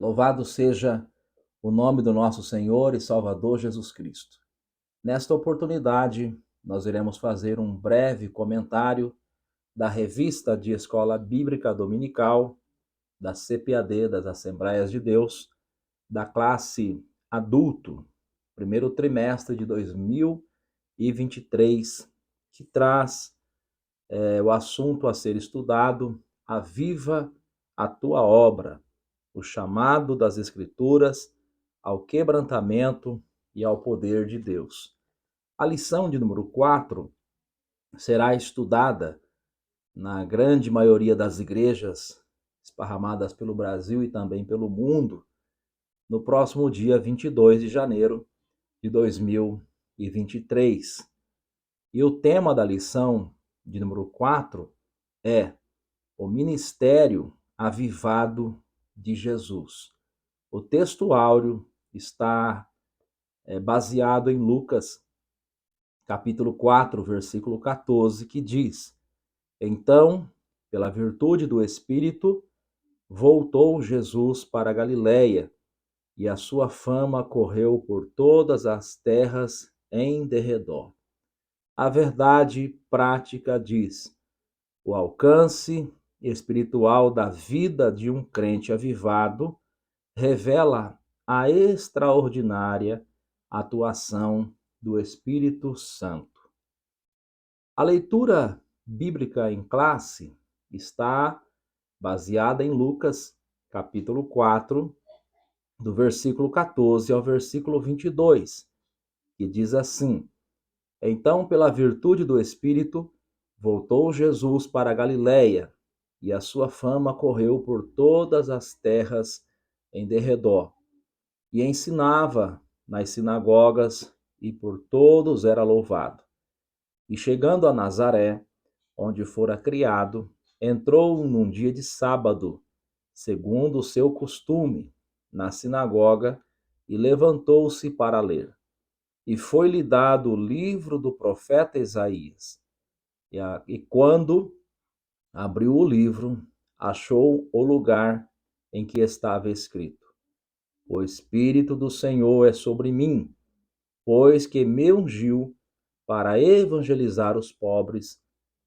Louvado seja o nome do nosso Senhor e Salvador Jesus Cristo. Nesta oportunidade, nós iremos fazer um breve comentário da revista de Escola Bíblica Dominical, da CPAD, das Assembleias de Deus, da classe adulto, primeiro trimestre de 2023, que traz o assunto a ser estudado: Aviva a tua obra, o chamado das Escrituras ao quebrantamento e ao poder de Deus. A lição de número 4 será estudada na grande maioria das igrejas esparramadas pelo Brasil e também pelo mundo no próximo dia 22 de janeiro de 2023. E o tema da lição de número 4 é o ministério avivado de Jesus. O texto áureo está baseado em Lucas, capítulo 4, versículo 14, que diz: Então, pela virtude do Espírito, voltou Jesus para a Galiléia, e a sua fama correu por todas as terras em derredor. A verdade prática diz: o alcance espiritual da vida de um crente avivado revela a extraordinária atuação do Espírito Santo. A leitura bíblica em classe está baseada em Lucas, capítulo 4, do versículo 14 ao versículo 22, que diz assim: Então, pela virtude do Espírito, voltou Jesus para a Galiléia, e a sua fama correu por todas as terras em derredor. E ensinava nas sinagogas, e por todos era louvado. E chegando a Nazaré, onde fora criado, entrou num dia de sábado, segundo o seu costume, na sinagoga, e levantou-se para ler. E foi-lhe dado o livro do profeta Isaías. E quando abriu o livro, achou o lugar em que estava escrito: O Espírito do Senhor é sobre mim, pois que me ungiu para evangelizar os pobres,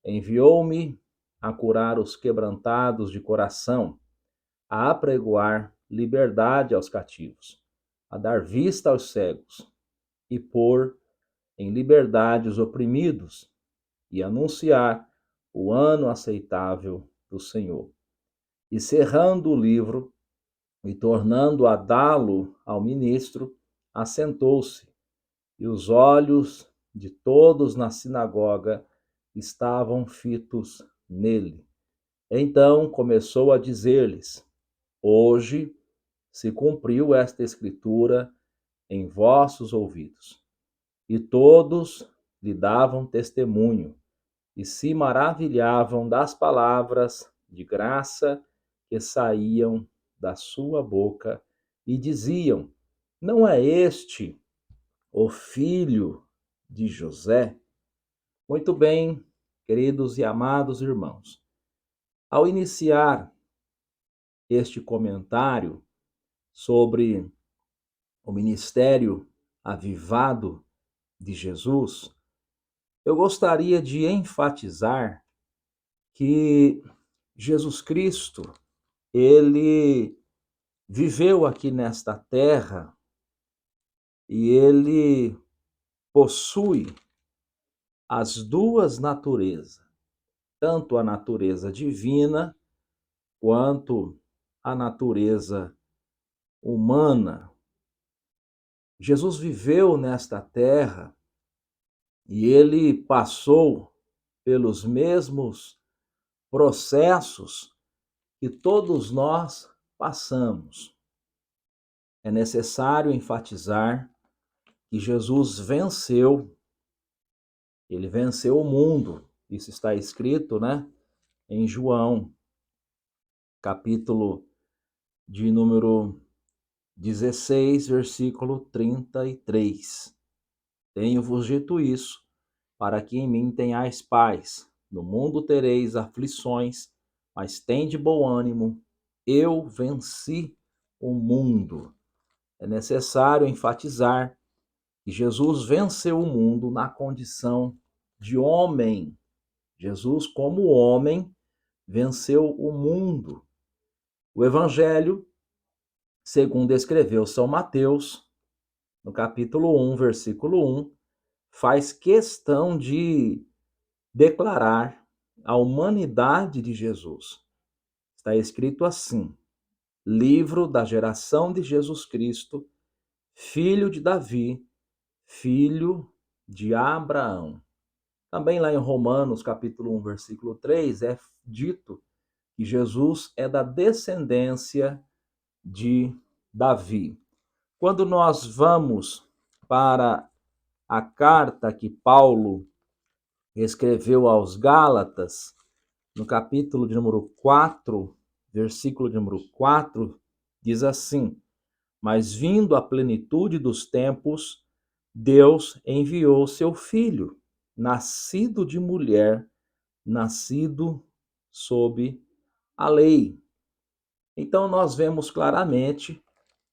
enviou-me a curar os quebrantados de coração, a apregoar liberdade aos cativos, a dar vista aos cegos e pôr em liberdade os oprimidos, e anunciar o ano aceitável do Senhor. E cerrando o livro e tornando a dá-lo ao ministro, assentou-se, e os olhos de todos na sinagoga estavam fitos nele. Então começou a dizer-lhes: Hoje se cumpriu esta escritura em vossos ouvidos. E todos lhe davam testemunho e se maravilhavam das palavras de graça que saíam da sua boca, e diziam: Não é este o filho de José? Muito bem, queridos e amados irmãos, ao iniciar este comentário sobre o ministério avivado de Jesus, eu gostaria de enfatizar que Jesus Cristo, ele viveu aqui nesta terra e ele possui as duas naturezas, tanto a natureza divina quanto a natureza humana. Jesus viveu nesta terra e ele passou pelos mesmos processos que todos nós passamos. É necessário enfatizar que Jesus venceu, ele venceu o mundo. Isso está escrito, em João, capítulo de número 16, versículo 33. Tenho-vos dito isso, para que em mim tenhais paz. No mundo tereis aflições, mas tende bom ânimo, eu venci o mundo. É necessário enfatizar que Jesus venceu o mundo na condição de homem. Jesus, como homem, venceu o mundo. O Evangelho, segundo escreveu São Mateus, no capítulo 1, versículo 1, faz questão de declarar a humanidade de Jesus. Está escrito assim: livro da geração de Jesus Cristo, filho de Davi, filho de Abraão. Também lá em Romanos, capítulo 1, versículo 3, é dito que Jesus é da descendência de Davi. Quando nós vamos para a carta que Paulo escreveu aos Gálatas, no capítulo de número 4, versículo de número 4, diz assim: mas vindo a plenitude dos tempos, Deus enviou seu filho, nascido de mulher, nascido sob a lei. Então nós vemos claramente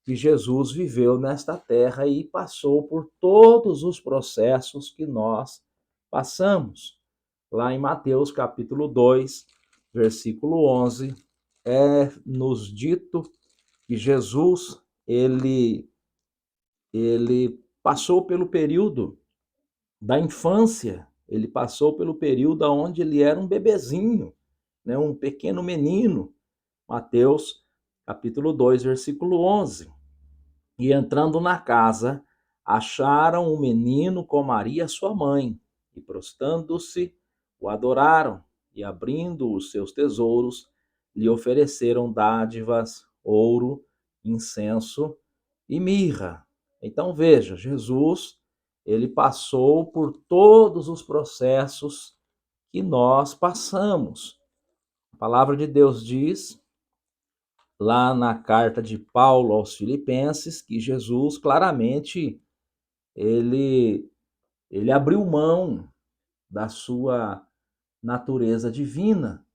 que Jesus viveu nesta terra e passou por todos os processos que nós passamos. Lá em Mateus capítulo 2, versículo 11, é nos dito que Jesus, ele passou pelo período da infância, ele passou pelo período onde ele era um bebezinho, né, um pequeno menino. Mateus capítulo 2, versículo 11. E entrando na casa, acharam o menino com Maria, sua mãe, e prostrando-se, o adoraram, e abrindo os seus tesouros, lhe ofereceram dádivas, ouro, incenso e mirra. Então veja, Jesus, ele passou por todos os processos que nós passamos. A palavra de Deus diz lá na carta de Paulo aos Filipenses que Jesus claramente ele ele abriu mão da sua natureza divina.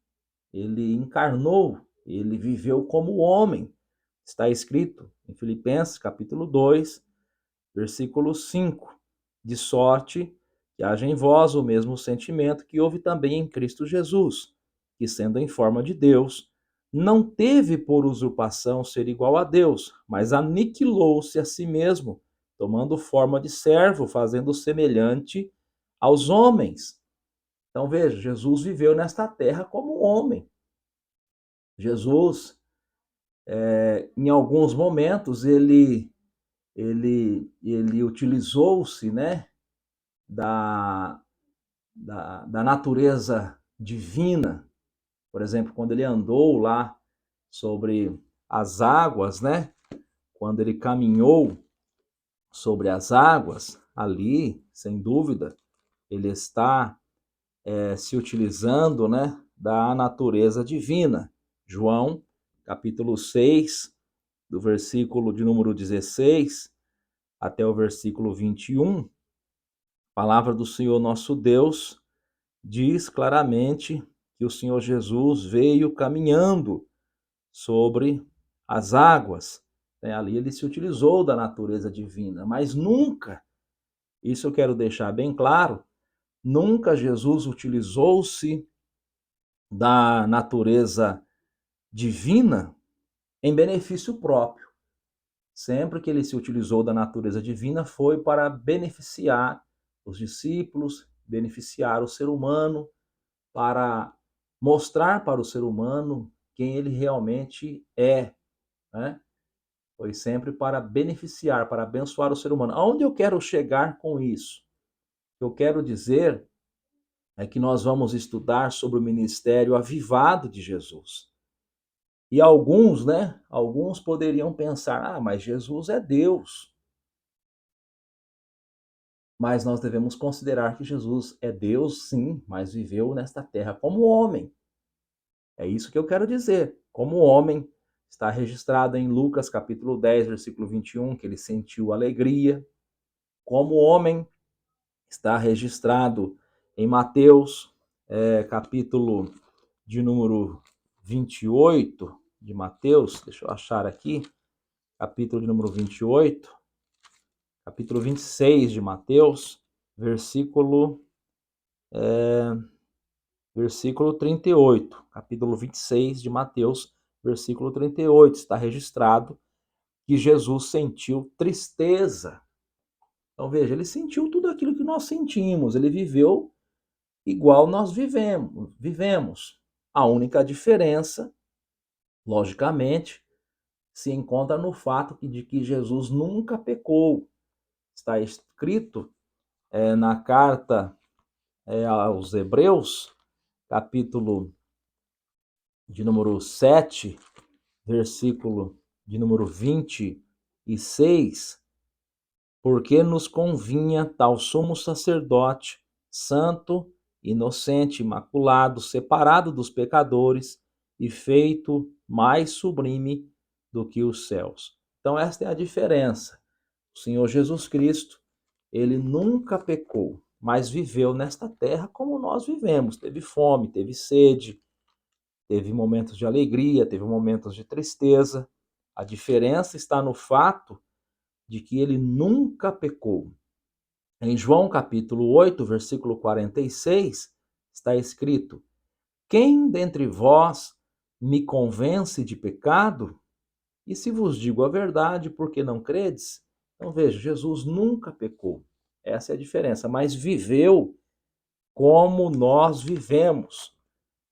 Ele encarnou, ele viveu como homem. Está escrito em Filipenses capítulo 2, versículo 5, de sorte que haja em vós o mesmo sentimento que houve também em Cristo Jesus, que sendo em forma de Deus, não teve por usurpação ser igual a Deus, mas aniquilou-se a si mesmo, tomando forma de servo, fazendo semelhante aos homens. Então veja, Jesus viveu nesta terra como homem. Jesus, em alguns momentos, ele utilizou-se, né, da, da natureza divina. Por exemplo, quando ele andou lá sobre as águas, né, quando ele caminhou sobre as águas, ali, sem dúvida, ele está se utilizando, né, da natureza divina. João, capítulo 6, do versículo de número 16 até o versículo 21, a palavra do Senhor nosso Deus diz claramente que o Senhor Jesus veio caminhando sobre as águas. Ali ele se utilizou da natureza divina, mas nunca, isso eu quero deixar bem claro, nunca Jesus utilizou-se da natureza divina em benefício próprio. Sempre que ele se utilizou da natureza divina foi para beneficiar os discípulos, beneficiar o ser humano, para mostrar para o ser humano quem ele realmente é, né? Foi sempre para beneficiar, para abençoar o ser humano. Aonde eu quero chegar com isso? O que eu quero dizer é que nós vamos estudar sobre o ministério avivado de Jesus. E alguns, né? Alguns poderiam pensar: ah, mas Jesus é Deus. Mas nós devemos considerar que Jesus é Deus, sim, mas viveu nesta terra como homem. É isso que eu quero dizer. Como homem, está registrado em Lucas capítulo 10, versículo 21, que ele sentiu alegria. Como homem, está registrado em Mateus, capítulo de número 28 de Mateus, deixa eu achar aqui, capítulo de número 28, capítulo 26 de Mateus, versículo 38. Capítulo 26 de Mateus, versículo 38. Está registrado que Jesus sentiu tristeza. Então veja, ele sentiu tudo aquilo que nós sentimos, ele viveu igual nós vivemos. A única diferença, logicamente, se encontra no fato de que Jesus nunca pecou. Está escrito na carta aos Hebreus, capítulo de número 7, versículo de número 26, porque nos convinha tal sumo sacerdote, santo, inocente, imaculado, separado dos pecadores e feito mais sublime do que os céus. Então esta é a diferença. O Senhor Jesus Cristo, ele nunca pecou, mas viveu nesta terra como nós vivemos. Teve fome, teve sede, teve momentos de alegria, teve momentos de tristeza. A diferença está no fato de que ele nunca pecou. Em João capítulo 8, versículo 46, está escrito: quem dentre vós me convence de pecado? E se vos digo a verdade, por que não credes? Então veja, Jesus nunca pecou. Essa é a diferença, mas viveu como nós vivemos.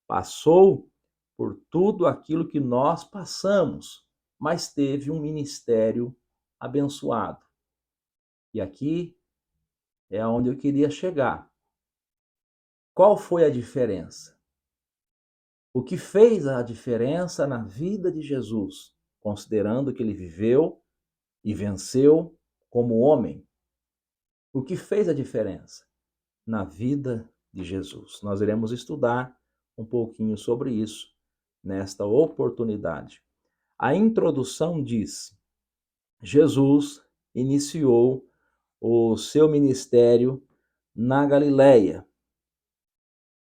Passou por tudo aquilo que nós passamos, mas teve um ministério abençoado. E aqui é onde eu queria chegar. Qual foi a diferença? O que fez a diferença na vida de Jesus, considerando que ele viveu e venceu como homem? O que fez a diferença na vida de Jesus? Nós iremos estudar um pouquinho sobre isso nesta oportunidade. A introdução diz: Jesus iniciou o seu ministério na Galileia,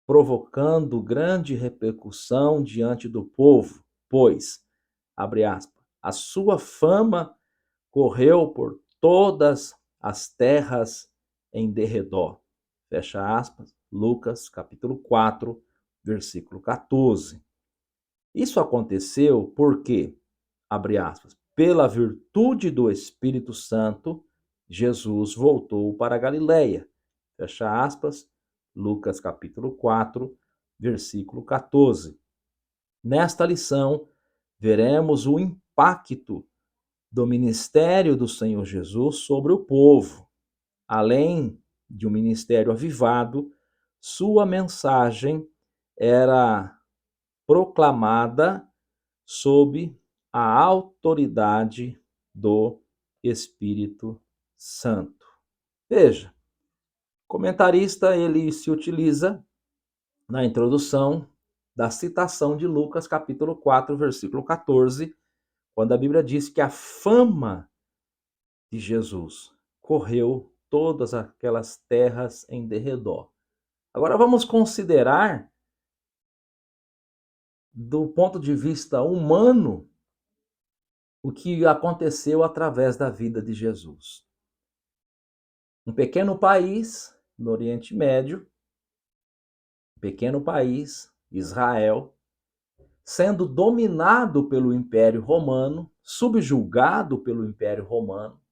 provocando grande repercussão diante do povo, pois, abre aspas, a sua fama correu por todas as terras em derredor. Fecha aspas, Lucas capítulo 4, versículo 14. Isso aconteceu porque, abre aspas, pela virtude do Espírito Santo, Jesus voltou para a Galileia. Fecha aspas, Lucas capítulo 4, versículo 14. Nesta lição, veremos o impacto do ministério do Senhor Jesus sobre o povo. Além de um ministério avivado, sua mensagem era proclamada sob a autoridade do Espírito Santo. Veja, o comentarista ele se utiliza na introdução da citação de Lucas capítulo 4, versículo 14, quando a Bíblia diz que a fama de Jesus correu todas aquelas terras em derredor. Agora vamos considerar, do ponto de vista humano, o que aconteceu através da vida de Jesus. Um pequeno país no Oriente Médio, um pequeno país, Israel, sendo dominado pelo Império Romano, subjugado pelo Império Romano.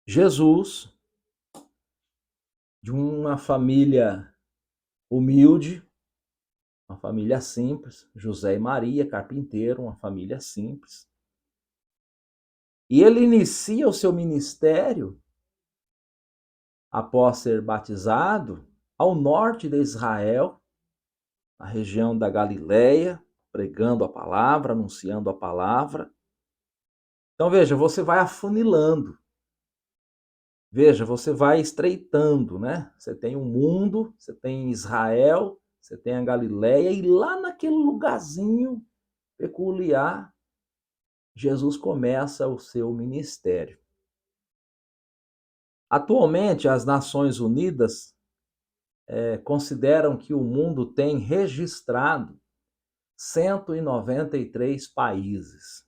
Jesus, de uma família humilde, uma família simples, José e Maria, carpinteiro, uma família simples. E ele inicia o seu ministério, após ser batizado, ao norte de Israel, na região da Galileia, pregando a palavra, anunciando a palavra. Então veja, você vai afunilando. Veja, você vai estreitando, né? Você tem o mundo, você tem Israel, você tem a Galileia, e lá naquele lugarzinho peculiar, Jesus começa o seu ministério. Atualmente, as Nações Unidas consideram que o mundo tem registrado 193 países.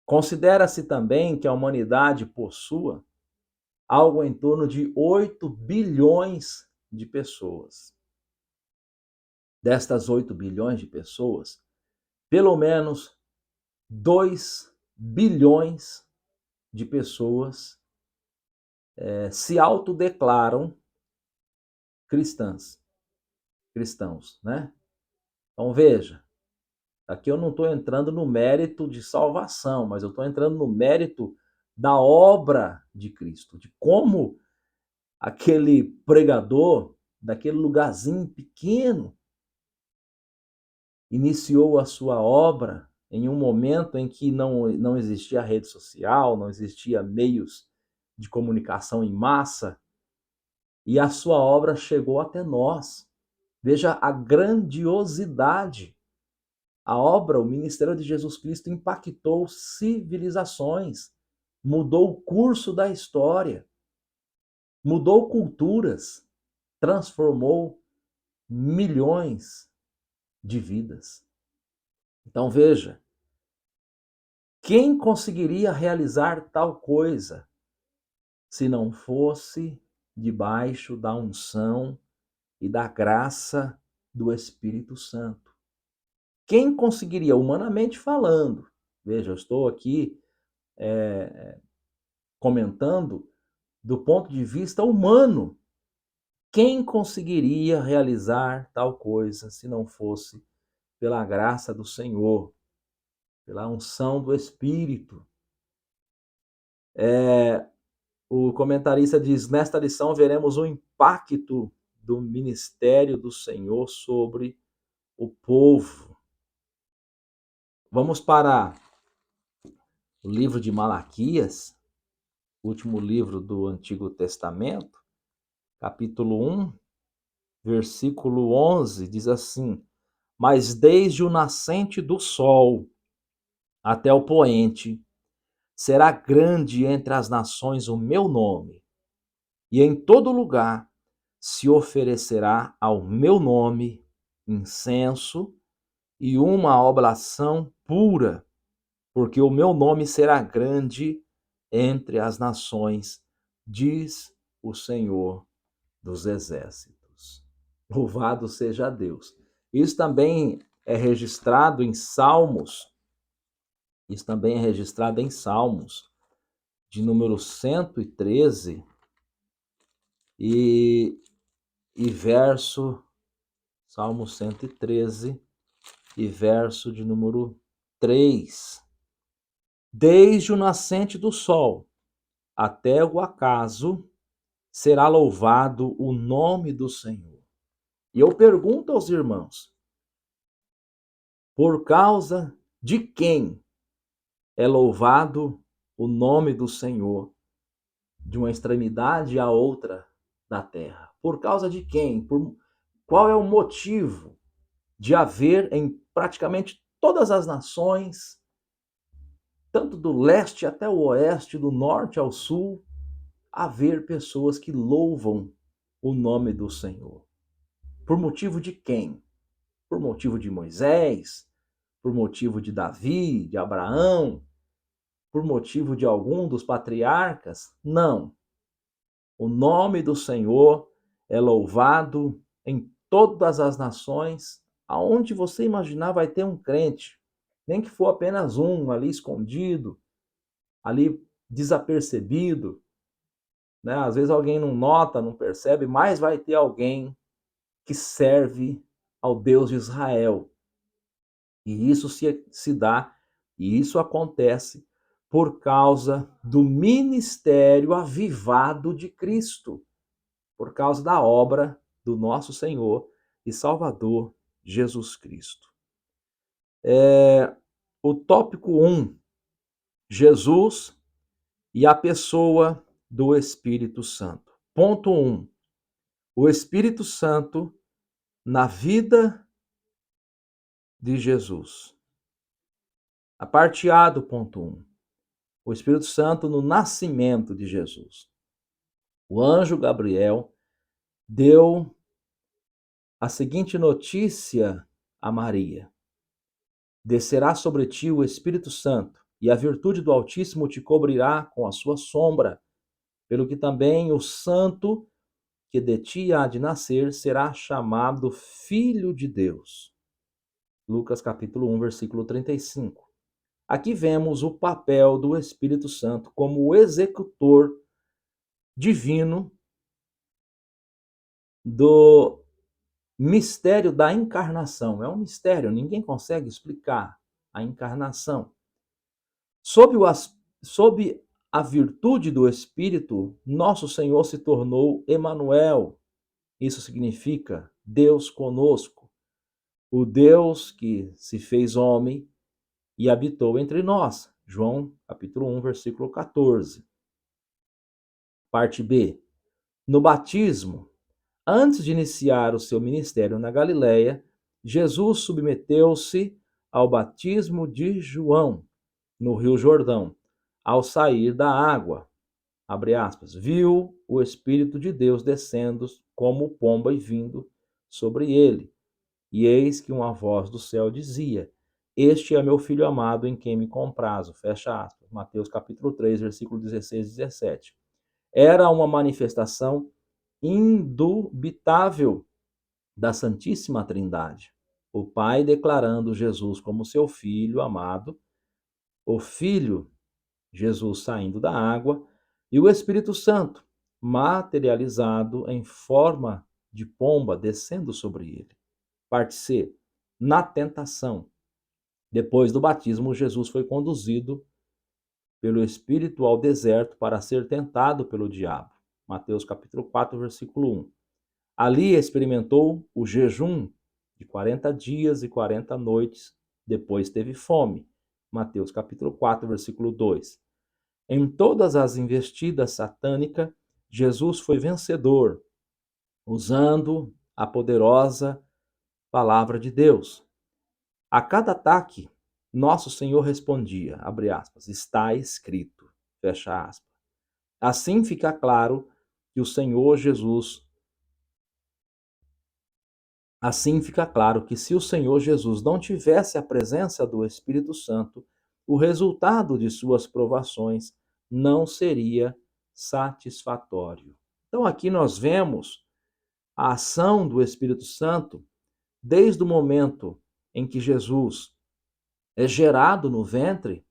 Considera-se também que a humanidade possua algo em torno de 8 bilhões de pessoas. Destas 8 bilhões de pessoas, pelo menos 2 bilhões de pessoas se autodeclaram cristãos, né? Então veja, aqui eu não estou entrando no mérito de salvação, mas eu estou entrando no mérito da obra de Cristo, de como aquele pregador daquele lugarzinho pequeno iniciou a sua obra em um momento em que não existia rede social, não existia meios de comunicação em massa, e a sua obra chegou até nós. Veja a grandiosidade. A obra, o ministério de Jesus Cristo impactou civilizações, mudou o curso da história, mudou culturas, transformou milhões de vidas. Então veja, quem conseguiria realizar tal coisa se não fosse debaixo da unção e da graça do Espírito Santo? Quem conseguiria, humanamente falando? Veja, eu estou aqui comentando do ponto de vista humano. Quem conseguiria realizar tal coisa se não fosse pela graça do Senhor, pela unção do Espírito? O comentarista diz: nesta lição veremos o impacto do ministério do Senhor sobre o povo. Vamos para o livro de Malaquias, último livro do Antigo Testamento, capítulo 1, versículo 11, diz assim: mas desde o nascente do sol até o poente, será grande entre as nações o meu nome, e em todo lugar se oferecerá ao meu nome incenso e uma oblação pura, porque o meu nome será grande entre as nações, diz o Senhor dos Exércitos. Louvado seja Deus. Isso também é registrado em Salmos, isso também é registrado em Salmos, de número 113 e verso, Salmo 113 e verso de número 3. Desde o nascente do sol até o acaso será louvado o nome do Senhor. E eu pergunto aos irmãos, por causa de quem é louvado o nome do Senhor de uma extremidade à outra da terra? Por causa de quem? Qual é o motivo de haver em praticamente todas as nações, tanto do leste até o oeste, do norte ao sul, haver pessoas que louvam o nome do Senhor? Por motivo de quem? Por motivo de Moisés? Por motivo de Davi, de Abraão? Por motivo de algum dos patriarcas? Não. O nome do Senhor é louvado em todas as nações. Aonde você imaginar vai ter um crente, nem que for apenas um ali escondido, ali desapercebido, né? Às vezes alguém não nota, não percebe, mas vai ter alguém que serve ao Deus de Israel. E isso se dá, e isso acontece por causa do ministério avivado de Cristo, por causa da obra do nosso Senhor e Salvador Jesus Cristo. O tópico 1, Jesus e a pessoa do Espírito Santo. Ponto 1, o Espírito Santo na vida de Jesus. A parte A do ponto 1, o Espírito Santo no nascimento de Jesus. O anjo Gabriel deu a seguinte notícia a Maria: descerá sobre ti o Espírito Santo, e a virtude do Altíssimo te cobrirá com a sua sombra, pelo que também o santo que de ti há de nascer será chamado Filho de Deus. Lucas capítulo 1, versículo 35. Aqui vemos o papel do Espírito Santo como o executor divino do mistério da encarnação. É um mistério, ninguém consegue explicar a encarnação. Sob a virtude do Espírito, nosso Senhor se tornou Emanuel. Isso significa Deus conosco, o Deus que se fez homem e habitou entre nós. João capítulo 1, versículo 14. Parte B. No batismo, antes de iniciar o seu ministério na Galileia, Jesus submeteu-se ao batismo de João, no Rio Jordão. Ao sair da água, abre aspas, viu o Espírito de Deus descendo como pomba e vindo sobre ele. E eis que uma voz do céu dizia: Este é meu filho amado em quem me comprazo. Fecha aspas. Mateus capítulo 3, versículo 16 e 17. Era uma manifestação indubitável da Santíssima Trindade. O Pai declarando Jesus como seu filho amado, o Filho, Jesus saindo da água, e o Espírito Santo, materializado em forma de pomba, descendo sobre ele. Parte C. Na tentação. Depois do batismo, Jesus foi conduzido pelo Espírito ao deserto para ser tentado pelo diabo. Mateus capítulo 4, versículo 1. Ali experimentou o jejum de 40 dias e 40 noites, depois teve fome. Mateus capítulo 4, versículo 2. Em todas as investidas satânicas, Jesus foi vencedor, usando a poderosa palavra de Deus. A cada ataque, nosso Senhor respondia, abre aspas, está escrito, fecha aspas. Assim fica claro que o Senhor Jesus Assim fica claro que se o Senhor Jesus não tivesse a presença do Espírito Santo, o resultado de suas provações não seria satisfatório. Então aqui nós vemos a ação do Espírito Santo desde o momento em que Jesus é gerado no ventre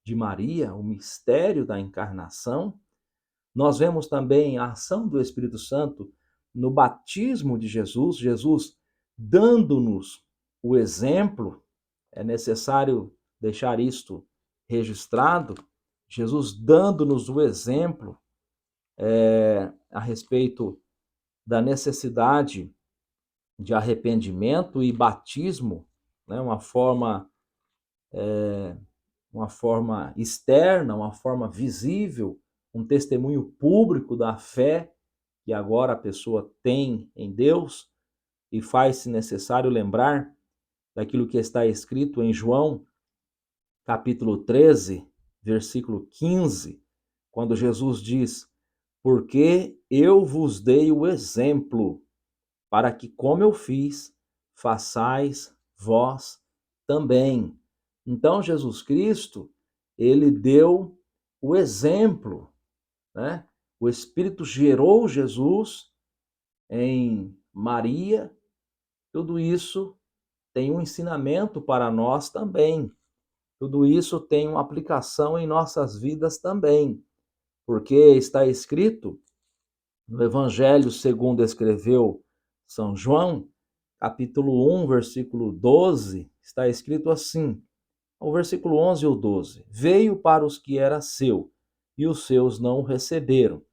de Maria, o mistério da encarnação. Nós vemos também a ação do Espírito Santo no batismo de Jesus, Jesus dando-nos o exemplo. É necessário deixar isto registrado, Jesus dando-nos o exemplo a respeito da necessidade de arrependimento e batismo, né? Uma forma externa, uma forma visível, um testemunho público da fé que agora a pessoa tem em Deus, e faz-se necessário lembrar daquilo que está escrito em João, capítulo 13, versículo 15, quando Jesus diz: Porque eu vos dei o exemplo, para que, como eu fiz, façais vós também. Então, Jesus Cristo, ele deu o exemplo, né? O Espírito gerou Jesus em Maria. Tudo isso tem um ensinamento para nós também. Tudo isso tem uma aplicação em nossas vidas também, porque está escrito no Evangelho segundo escreveu São João, capítulo 1, versículo 12, está escrito assim, o versículo 11 e o 12: Veio para os que era seu, e os seus não o receberam.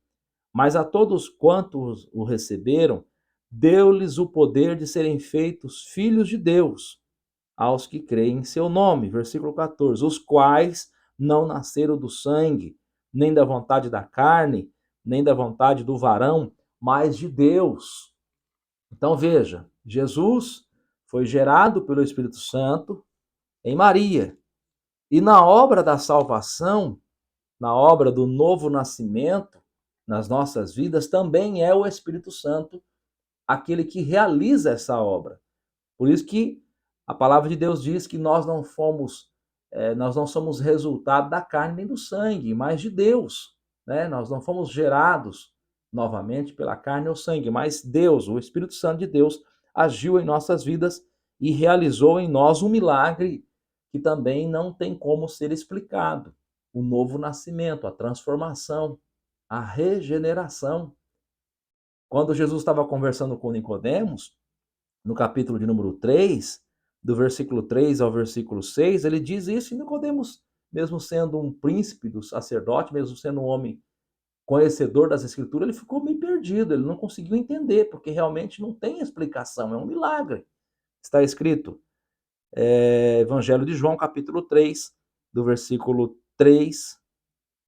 Mas a todos quantos o receberam, deu-lhes o poder de serem feitos filhos de Deus, aos que creem em seu nome. Versículo 14: Os quais não nasceram do sangue, nem da vontade da carne, nem da vontade do varão, mas de Deus. Então veja, Jesus foi gerado pelo Espírito Santo em Maria. E na obra da salvação, na obra do novo nascimento, nas nossas vidas, também é o Espírito Santo aquele que realiza essa obra. Por isso que a palavra de Deus diz que nós não fomos nós não somos resultado da carne nem do sangue, mas de Deus, né? Nós não fomos gerados novamente pela carne ou sangue, mas Deus, o Espírito Santo de Deus, agiu em nossas vidas e realizou em nós um milagre que também não tem como ser explicado. O novo nascimento, a transformação, a regeneração. Quando Jesus estava conversando com Nicodemos, no capítulo de número 3, do versículo 3 ao versículo 6, ele diz isso, e Nicodemos, mesmo sendo um príncipe do sacerdote, mesmo sendo um homem conhecedor das escrituras, ele ficou meio perdido, ele não conseguiu entender, porque realmente não tem explicação, é um milagre. Está escrito, Evangelho de João, capítulo 3, do versículo 3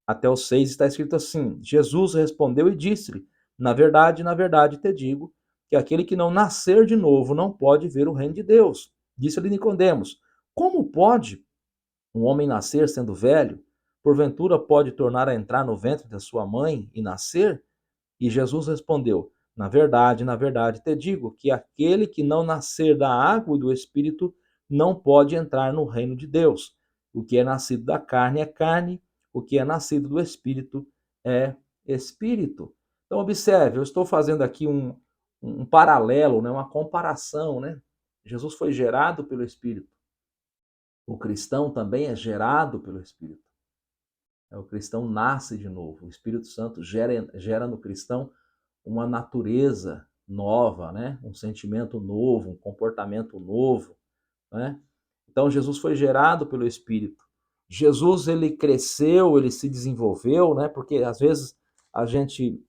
até o 6, está escrito assim: Jesus respondeu e disse-lhe: na verdade te digo, que aquele que não nascer de novo não pode ver o reino de Deus. Disse-lhe Nicodemos: como pode um homem nascer sendo velho? Porventura pode tornar a entrar no ventre da sua mãe e nascer? E Jesus respondeu: na verdade te digo que aquele que não nascer da água e do Espírito não pode entrar no reino de Deus. O que é nascido da carne é carne, o que é nascido do Espírito é Espírito. Então, observe, eu estou fazendo aqui um paralelo, né, uma comparação. Né? Jesus foi gerado pelo Espírito. O cristão também é gerado pelo Espírito. O cristão nasce de novo. O Espírito Santo gera no cristão uma natureza nova, né? Um sentimento novo, um comportamento novo, né? Então Jesus foi gerado pelo Espírito. Jesus, ele cresceu, ele se desenvolveu, né? Porque às vezes a gente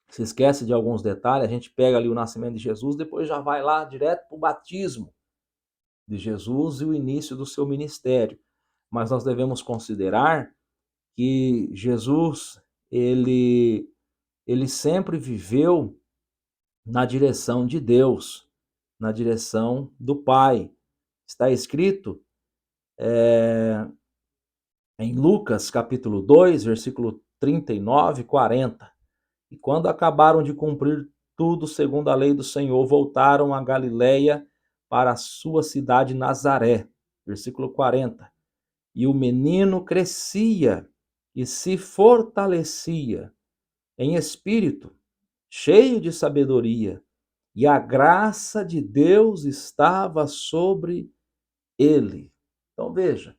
se esquece de alguns detalhes, a gente pega ali o nascimento de Jesus, depois já vai lá direto para o batismo de Jesus e o início do seu ministério. Mas nós devemos considerar que Jesus, ele sempre viveu na direção de Deus, na direção do Pai. Está escrito em Lucas capítulo 2, versículo 39 e 40. E quando acabaram de cumprir tudo segundo a lei do Senhor, voltaram a Galiléia para a sua cidade Nazaré. Versículo 40. E o menino crescia e se fortalecia em espírito, cheio de sabedoria, e a graça de Deus estava sobre ele. Então veja,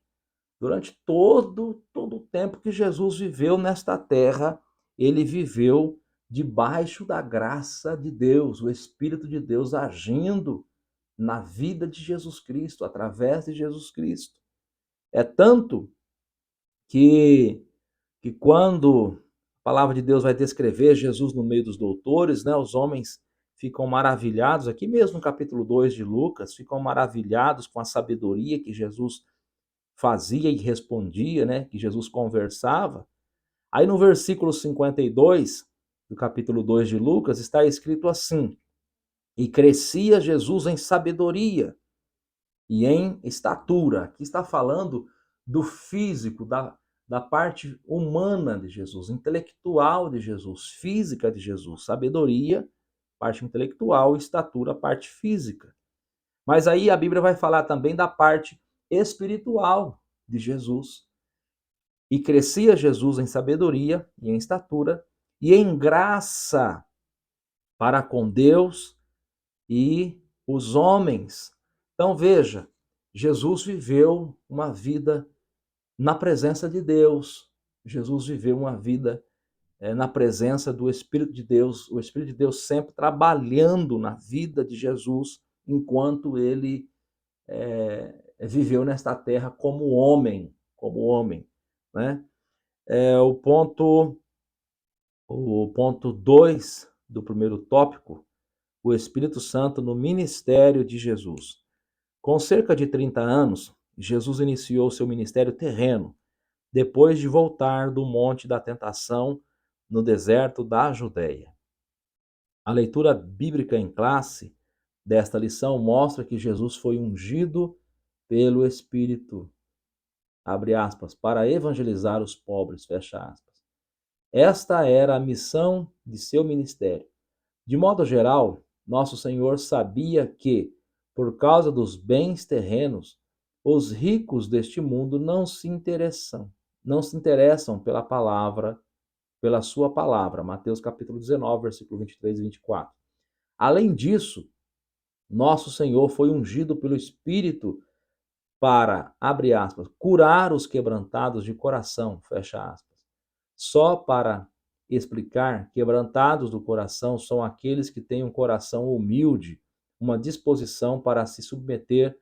durante todo o tempo que Jesus viveu nesta terra, ele viveu debaixo da graça de Deus, o Espírito de Deus agindo na vida de Jesus Cristo, através de Jesus Cristo. É tanto que quando a palavra de Deus vai descrever Jesus no meio dos doutores, né, os homens ficam maravilhados, aqui mesmo no capítulo 2 de Lucas, ficam maravilhados com a sabedoria que Jesus fazia e respondia, né, que Jesus conversava. Aí no versículo 52 do capítulo 2 de Lucas está escrito assim: e crescia Jesus em sabedoria e em estatura. Aqui está falando do físico, da parte humana de Jesus, intelectual de Jesus, física de Jesus. Sabedoria, parte intelectual, estatura, parte física. Mas aí a Bíblia vai falar também da parte espiritual de Jesus. E crescia Jesus em sabedoria e em estatura e em graça para com Deus e os homens. Então veja, Jesus viveu uma vida na presença de Deus. Jesus viveu uma vida na presença do Espírito de Deus, o Espírito de Deus sempre trabalhando na vida de Jesus enquanto ele viveu nesta terra como homem, né? O ponto 2 do primeiro tópico, o Espírito Santo no ministério de Jesus. Com cerca de 30 anos, Jesus iniciou seu ministério terreno, depois de voltar do Monte da Tentação no deserto da Judéia. A leitura bíblica em classe desta lição mostra que Jesus foi ungido pelo Espírito, abre aspas, para evangelizar os pobres, fecha aspas. Esta era a missão de seu ministério. De modo geral, nosso Senhor sabia que, por causa dos bens terrenos, Os ricos deste mundo não se interessam pela sua palavra. Mateus capítulo 19, versículo 23 e 24. Além disso, nosso Senhor foi ungido pelo Espírito para, abre aspas, curar os quebrantados de coração, fecha aspas. Só para explicar, quebrantados do coração são aqueles que têm um coração humilde, uma disposição para se submeter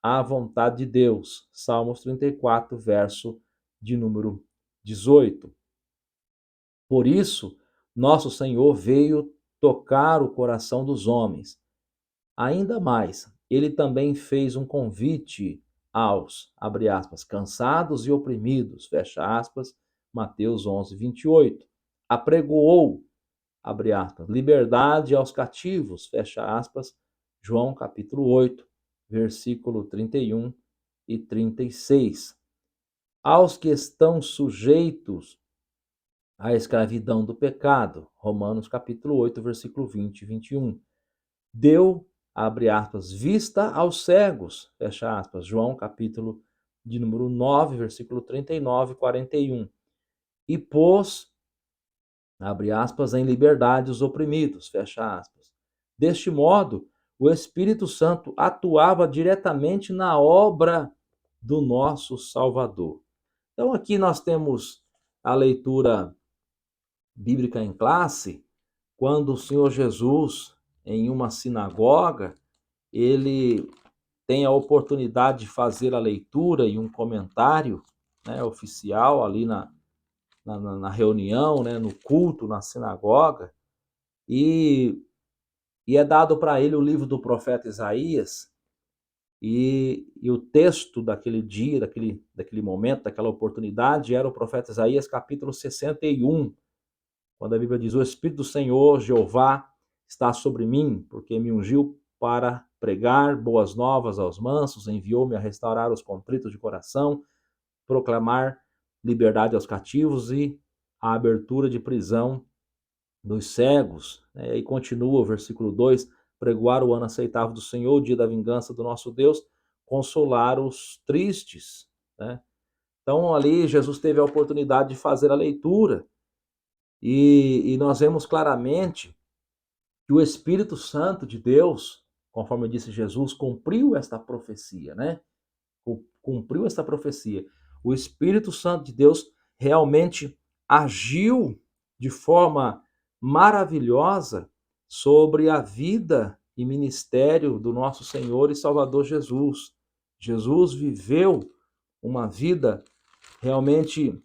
à vontade de Deus. Salmos 34, verso de número 18. Por isso, nosso Senhor veio tocar o coração dos homens. Ainda mais, ele também fez um convite aos, abre aspas, cansados e oprimidos, fecha aspas, Mateus 11, 28. Apregoou, abre aspas, liberdade aos cativos, fecha aspas, João capítulo 8, versículo 31 e 36. Aos que estão sujeitos à escravidão do pecado, Romanos capítulo 8, versículo 20 e 21. Deu, abre aspas, vista aos cegos, fecha aspas, João capítulo de número 9, versículo 39 e 41. E pôs, abre aspas, em liberdade os oprimidos, fecha aspas. Deste modo, o Espírito Santo atuava diretamente na obra do nosso Salvador. Então aqui nós temos a leitura bíblica em classe, quando o Senhor Jesus, em uma sinagoga, ele tem a oportunidade de fazer a leitura e um comentário, né, oficial ali na reunião, né, no culto, na sinagoga, e, e é dado para ele o livro do profeta Isaías, e o texto daquele dia, daquele momento, daquela oportunidade, era o profeta Isaías capítulo 61, quando a Bíblia diz: o Espírito do Senhor, Jeová, está sobre mim, porque me ungiu para pregar boas novas aos mansos, enviou-me a restaurar os contritos de coração, proclamar liberdade aos cativos e a abertura de prisão dos cegos. E continua o versículo 2, pregoar o ano aceitável do Senhor, o dia da vingança do nosso Deus, consolar os tristes. Né? Então ali Jesus teve a oportunidade de fazer a leitura, e nós vemos claramente que o Espírito Santo de Deus, conforme disse Jesus, cumpriu esta profecia, né? Cumpriu esta profecia. O Espírito Santo de Deus realmente agiu de forma maravilhosa sobre a vida e ministério do nosso Senhor e Salvador Jesus. Jesus viveu uma vida realmente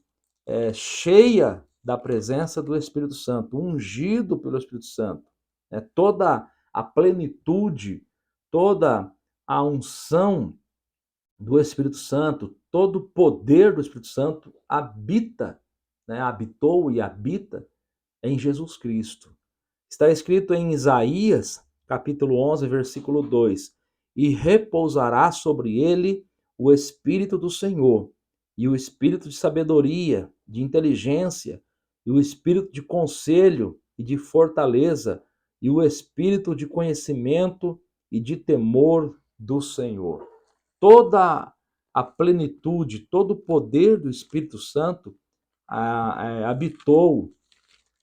cheia da presença do Espírito Santo, ungido pelo Espírito Santo. Toda a plenitude, toda a unção do Espírito Santo, todo o poder do Espírito Santo habita, habitou e habita em Jesus Cristo. Está escrito em Isaías, capítulo 11, versículo 2: e repousará sobre ele o Espírito do Senhor, e o Espírito de sabedoria, de inteligência, e o Espírito de conselho e de fortaleza, e o Espírito de conhecimento e de temor do Senhor. Toda a plenitude, todo o poder do Espírito Santo habitou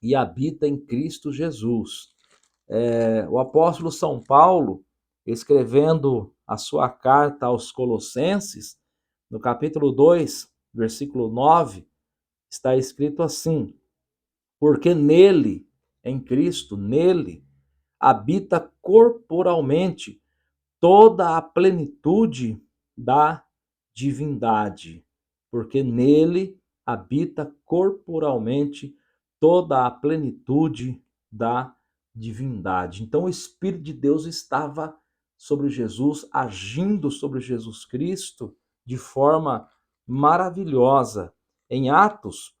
e habita em Cristo Jesus. O apóstolo São Paulo, escrevendo a sua carta aos Colossenses, no capítulo 2, versículo 9, está escrito assim: porque nele, em Cristo, nele, habita corporalmente toda a plenitude da divindade. Porque nele habita corporalmente toda a plenitude da divindade. Então o Espírito de Deus estava sobre Jesus, agindo sobre Jesus Cristo de forma maravilhosa. Em Atos,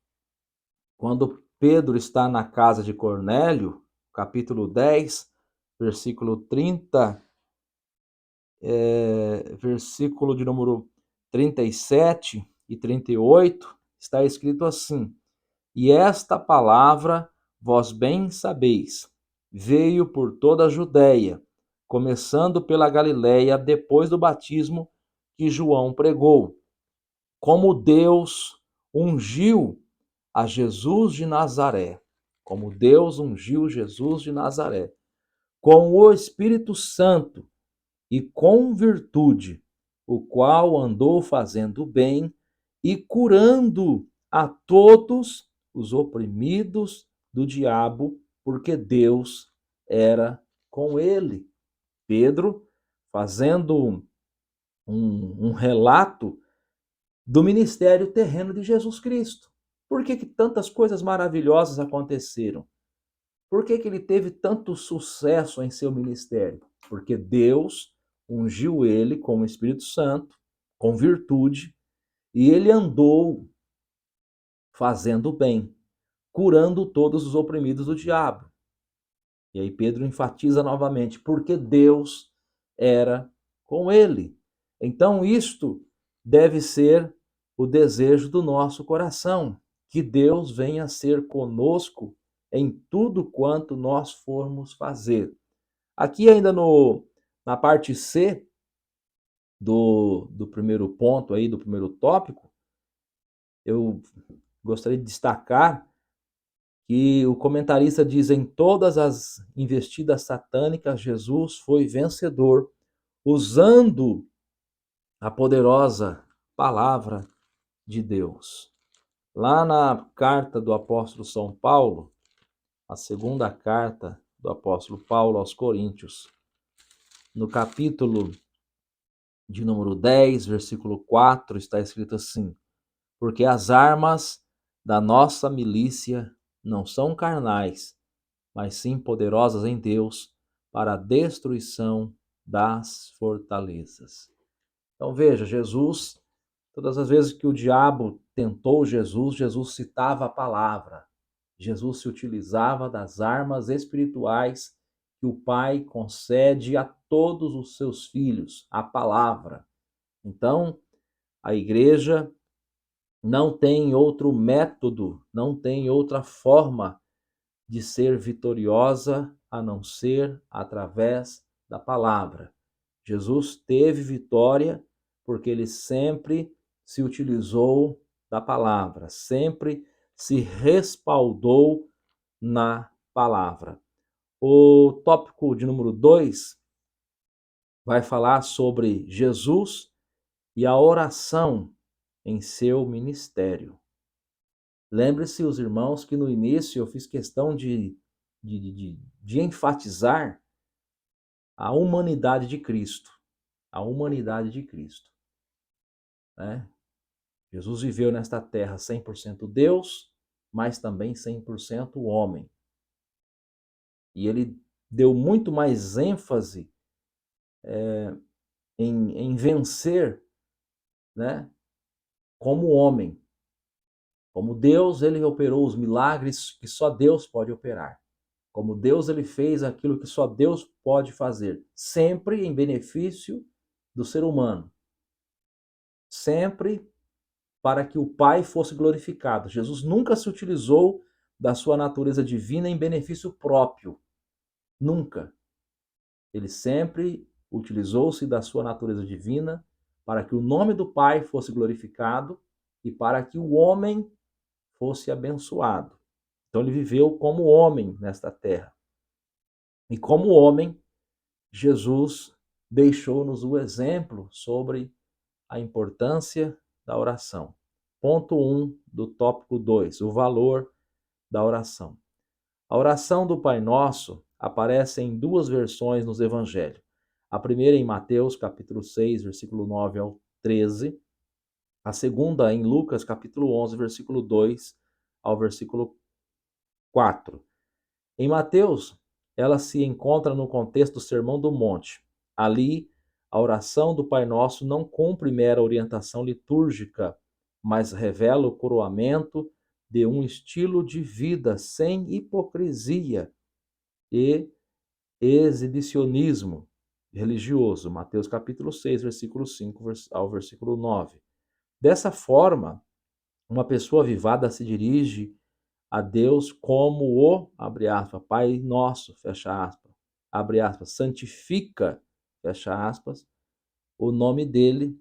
quando Pedro está na casa de Cornélio, capítulo 10, versículo 30, versículo de número 37 e 38, está escrito assim: e esta palavra, vós bem sabeis, veio por toda a Judéia, começando pela Galiléia, depois do batismo, que João pregou, como Deus ungiu a Jesus de Nazaré, como Deus ungiu Jesus de Nazaré, com o Espírito Santo e com virtude, o qual andou fazendo bem e curando a todos os oprimidos do diabo, porque Deus era com ele. Pedro fazendo um relato do ministério terreno de Jesus Cristo. Por que tantas coisas maravilhosas aconteceram? Por que ele teve tanto sucesso em seu ministério? Porque Deus ungiu ele com o Espírito Santo, com virtude, e ele andou fazendo bem, curando todos os oprimidos do diabo. E aí Pedro enfatiza novamente, porque Deus era com ele. Então isto deve ser o desejo do nosso coração, que Deus venha ser conosco em tudo quanto nós formos fazer. Aqui ainda na parte C do primeiro ponto aí, do primeiro tópico, eu gostaria de destacar que o comentarista diz: em todas as investidas satânicas, Jesus foi vencedor, usando a poderosa palavra de Deus. Lá na carta do apóstolo São Paulo, a segunda carta do apóstolo Paulo aos Coríntios, no capítulo de número 10, versículo 4, está escrito assim: porque as armas da nossa milícia não são carnais, mas sim poderosas em Deus para a destruição das fortalezas. Então veja, Jesus, todas as vezes que o diabo tentou Jesus, Jesus citava a palavra. Jesus se utilizava das armas espirituais que o Pai concede a todos os seus filhos, a palavra. Então, a igreja não tem outro método, não tem outra forma de ser vitoriosa a não ser através da palavra. Jesus teve vitória porque ele sempre se utilizou da palavra, sempre se respaldou na palavra. O tópico de número 2 vai falar sobre Jesus e a oração em seu ministério. Lembre-se, os irmãos, que no início eu fiz questão de enfatizar a humanidade de Cristo. A humanidade de Cristo. Né? Jesus viveu nesta terra 100% Deus, mas também 100% homem. E ele deu muito mais ênfase em vencer, né, como homem. Como Deus, ele operou os milagres que só Deus pode operar. Como Deus, ele fez aquilo que só Deus pode fazer, sempre em benefício do ser humano. Sempre para que o Pai fosse glorificado. Jesus nunca se utilizou da sua natureza divina em benefício próprio. Nunca. Ele sempre utilizou-se da sua natureza divina para que o nome do Pai fosse glorificado e para que o homem fosse abençoado. Então ele viveu como homem nesta terra. E como homem, Jesus deixou-nos o exemplo sobre a importância da oração. Ponto 1 do tópico 2, o valor da oração. A oração do Pai Nosso aparece em duas versões nos evangelhos. A primeira em Mateus, capítulo 6, versículo 9 ao 13. A segunda em Lucas, capítulo 11, versículo 2 ao versículo 4. Em Mateus, ela se encontra no contexto do Sermão do Monte. Ali, a oração do Pai Nosso não cumpre mera orientação litúrgica, mas revela o coroamento de um estilo de vida sem hipocrisia e exibicionismo religioso. Mateus capítulo 6, versículo 5 ao versículo 9. Dessa forma, uma pessoa avivada se dirige a Deus como o, abre aspas, Pai Nosso, fecha aspas, abre aspas, santifica, fecha aspas, o nome dele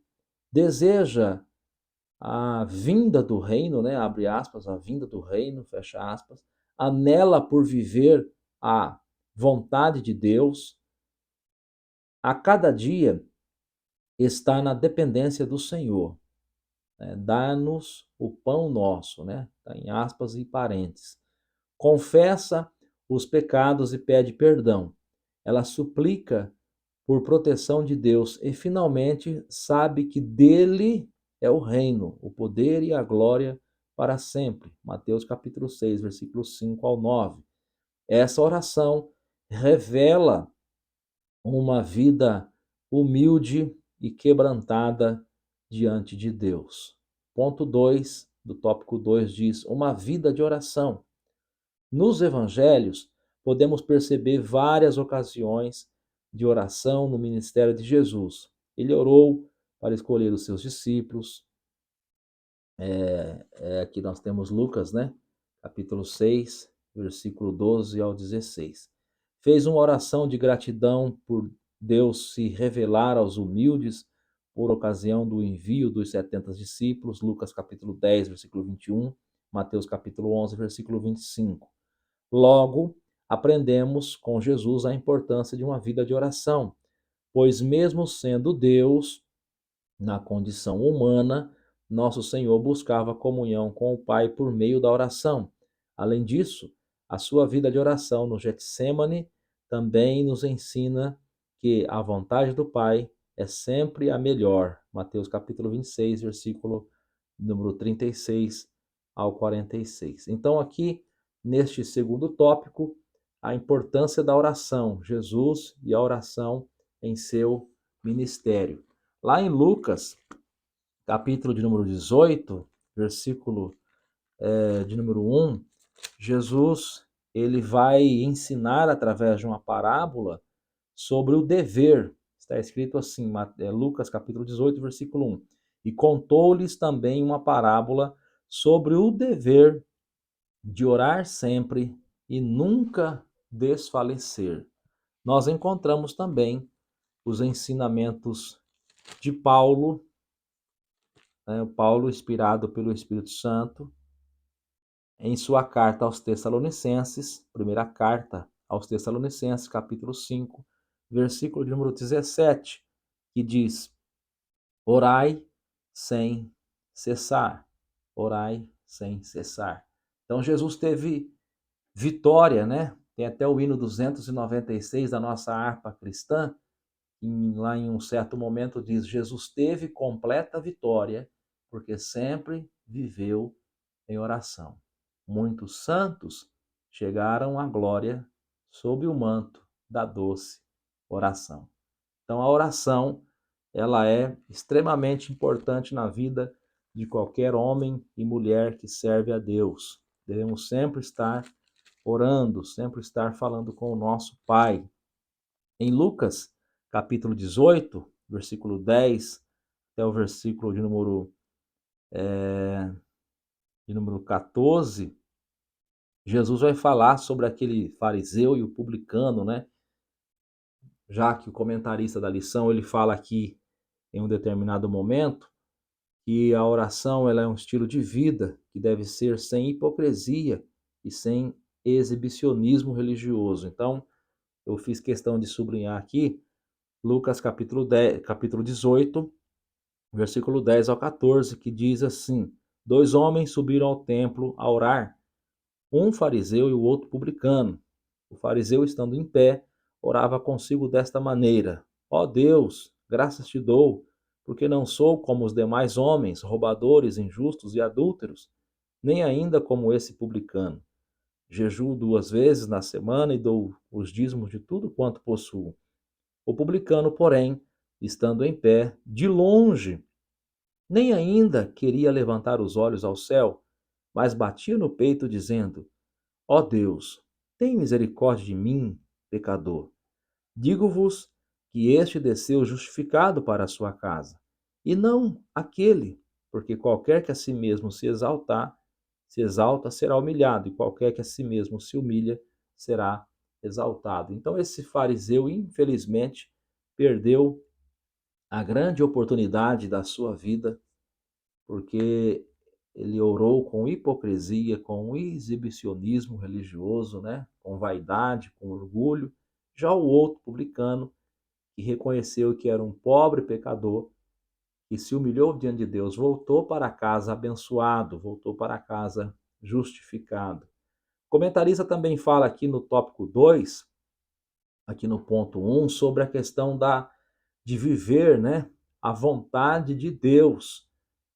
deseja a vinda do reino, né? Abre aspas, a vinda do reino, fecha aspas, anela por viver a vontade de Deus, a cada dia está na dependência do Senhor, né? Dá-nos o pão nosso, né? Tá em aspas e parênteses. Confessa os pecados e pede perdão. Ela suplica por proteção de Deus e finalmente sabe que dele é o reino, o poder e a glória para sempre. Mateus capítulo 6, versículos 5 ao 9. Essa oração revela uma vida humilde e quebrantada diante de Deus. Ponto 2 do tópico 2 diz: uma vida de oração. Nos evangelhos, podemos perceber várias ocasiões de oração no ministério de Jesus. Ele orou para escolher os seus discípulos. Aqui nós temos Lucas, né? Capítulo 6, versículo 12 ao 16. Fez uma oração de gratidão por Deus se revelar aos humildes por ocasião do envio dos 70 discípulos. Lucas capítulo 10, versículo 21. Mateus capítulo 11, versículo 25. Logo, aprendemos com Jesus a importância de uma vida de oração, pois, mesmo sendo Deus, na condição humana, nosso Senhor buscava comunhão com o Pai por meio da oração. Além disso, a sua vida de oração no Getsêmani também nos ensina que a vontade do Pai é sempre a melhor. Mateus capítulo 26, versículo número 36 ao 46. Então, aqui, neste segundo tópico, a importância da oração, Jesus e a oração em seu ministério. Lá em Lucas, capítulo de número 18, versículo de número 1, Jesus ele vai ensinar através de uma parábola sobre o dever. Está escrito assim, Lucas capítulo 18, versículo 1. E contou-lhes também uma parábola sobre o dever de orar sempre e nunca desfalecer. Nós encontramos também os ensinamentos de Paulo, né? Paulo, inspirado pelo Espírito Santo, em sua carta aos Tessalonicenses, primeira carta aos Tessalonicenses, capítulo 5, versículo de número 17, que diz: orai sem cessar. Orai sem cessar. Então Jesus teve vitória, né? Tem até o hino 296 da nossa harpa cristã, lá em um certo momento diz: Jesus teve completa vitória, porque sempre viveu em oração. Muitos santos chegaram à glória sob o manto da doce oração. Então a oração, ela é extremamente importante na vida de qualquer homem e mulher que serve a Deus. Devemos sempre estar orando, sempre estar falando com o nosso Pai. Em Lucas, capítulo 18, versículo 10 até o versículo de número 14, Jesus vai falar sobre aquele fariseu e o publicano, né? Já que o comentarista da lição, ele fala aqui em um determinado momento que a oração ela é um estilo de vida que deve ser sem hipocrisia e sem exibicionismo religioso. Então, eu fiz questão de sublinhar aqui Lucas capítulo 18, versículo 10 ao 14, que diz assim: dois homens subiram ao templo a orar, um fariseu e o outro publicano. O fariseu, estando em pé, orava consigo desta maneira: ó Deus, graças te dou, porque não sou como os demais homens, roubadores, injustos e adúlteros, nem ainda como esse publicano. Jejuo 2 vezes na semana e dou os dízimos de tudo quanto possuo. O publicano, porém, estando em pé, de longe, nem ainda queria levantar os olhos ao céu, mas batia no peito, dizendo: ó Deus, tem misericórdia de mim, pecador. Digo-vos que este desceu justificado para a sua casa, e não aquele, porque qualquer que a si mesmo se exalta, será humilhado, e qualquer que a si mesmo se humilha, será exaltado. Então esse fariseu, infelizmente, perdeu a grande oportunidade da sua vida, porque ele orou com hipocrisia, com exibicionismo religioso, né? Com vaidade, com orgulho. Já o outro publicano, que reconheceu que era um pobre pecador, que se humilhou diante de Deus, voltou para casa abençoado, voltou para casa justificado. O comentarista também fala aqui no tópico 2, aqui no ponto 1, sobre a questão de viver, né, a vontade de Deus.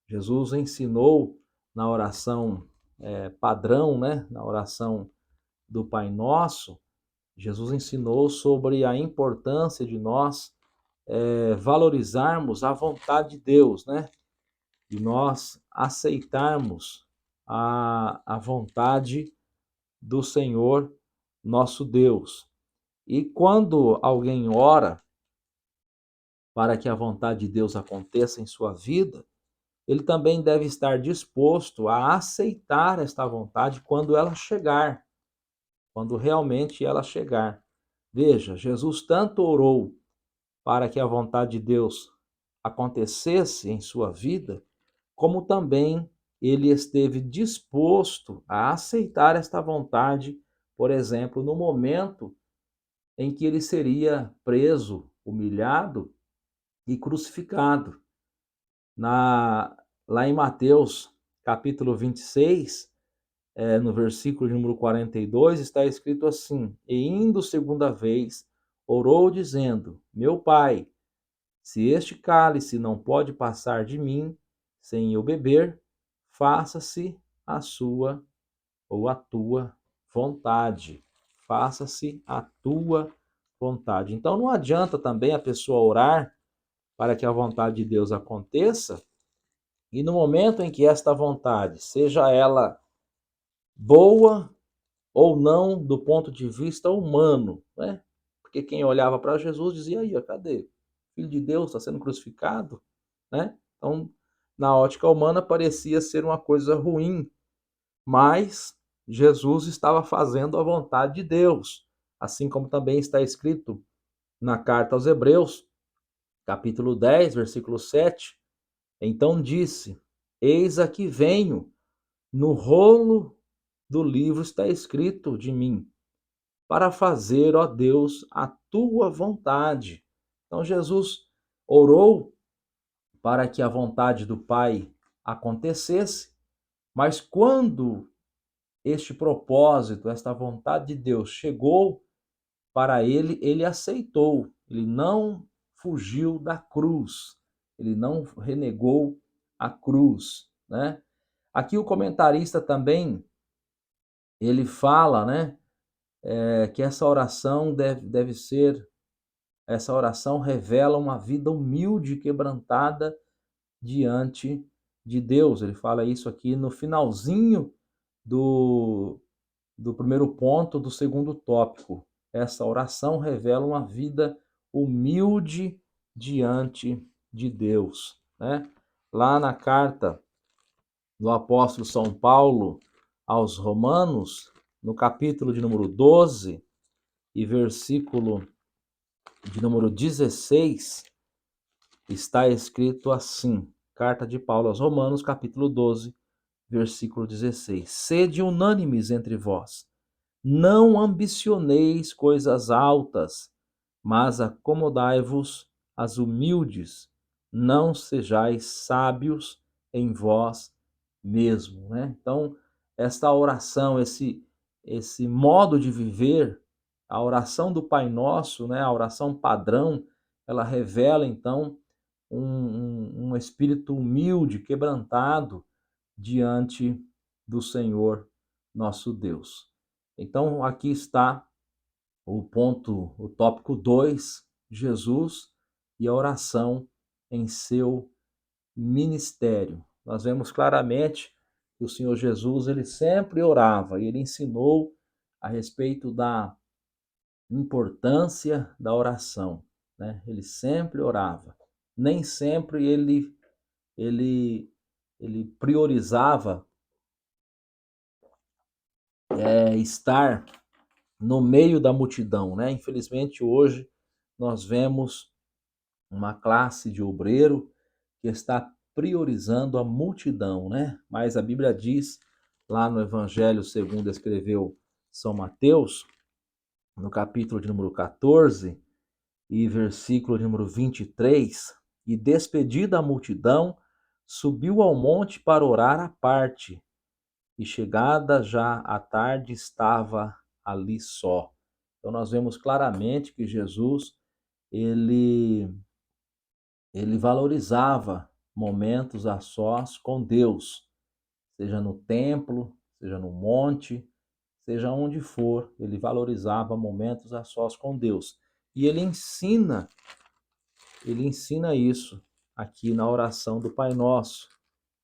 Jesus ensinou na oração padrão, né, na oração do Pai Nosso, Jesus ensinou sobre a importância de nós valorizarmos a vontade de Deus, né? De nós aceitarmos a vontade do Senhor nosso Deus. E quando alguém ora para que a vontade de Deus aconteça em sua vida, ele também deve estar disposto a aceitar esta vontade quando ela chegar, quando realmente ela chegar. Veja, Jesus tanto orou para que a vontade de Deus acontecesse em sua vida, como também ele esteve disposto a aceitar esta vontade, por exemplo, no momento em que ele seria preso, humilhado e crucificado. Lá em Mateus, capítulo 26, no versículo de número 42, está escrito assim: E indo segunda vez, orou dizendo: Meu Pai, se este cálice não pode passar de mim sem eu beber, faça-se a sua ou a tua vontade. Faça-se a tua vontade. Então não adianta também a pessoa orar para que a vontade de Deus aconteça e no momento em que esta vontade, seja ela boa ou não do ponto de vista humano, né? Porque quem olhava para Jesus dizia: aí, ó, cadê? O Filho de Deus está sendo crucificado, né? Então, na ótica humana, parecia ser uma coisa ruim, mas Jesus estava fazendo a vontade de Deus, assim como também está escrito na carta aos Hebreus, capítulo 10, versículo 7. Então disse: Eis aqui venho, no rolo do livro está escrito de mim, para fazer, ó Deus, a tua vontade. Então Jesus orou para que a vontade do Pai acontecesse, mas quando este propósito, esta vontade de Deus chegou para ele, ele aceitou, ele não fugiu da cruz, ele não renegou a cruz, né? Aqui o comentarista também, ele fala, né, que essa oração deve ser, essa oração revela uma vida humilde e quebrantada diante de Deus. Ele fala isso aqui no finalzinho do, do primeiro ponto do segundo tópico. Essa oração revela uma vida humilde diante de Deus, né? Lá na carta do apóstolo São Paulo aos Romanos, no capítulo de número 12 e versículo de número 16, está escrito assim: Carta de Paulo aos Romanos, capítulo 12, versículo 16: Sede unânimes entre vós, não ambicioneis coisas altas, mas acomodai-vos às humildes, não sejais sábios em vós mesmo, né? Então, esta oração, esse modo de viver, a oração do Pai Nosso, né, a oração padrão, ela revela então um espírito humilde, quebrantado diante do Senhor nosso Deus. Então, aqui está o tópico 2, Jesus e a oração em seu ministério. Nós vemos claramente que o Senhor Jesus, ele sempre orava e ele ensinou a respeito da importância da oração, né? Ele sempre orava. Nem sempre ele ele priorizava estar no meio da multidão, né? Infelizmente hoje nós vemos uma classe de obreiro que está priorizando a multidão, né? Mas a Bíblia diz, lá no Evangelho segundo escreveu São Mateus, no capítulo de número 14 e versículo de número 23, e despedida a multidão, subiu ao monte para orar à parte, e chegada já a tarde estava ali só. Então nós vemos claramente que Jesus, ele ele valorizava momentos a sós com Deus, seja no templo, seja no monte, seja onde for, ele valorizava momentos a sós com Deus. E ele ensina isso aqui na oração do Pai Nosso.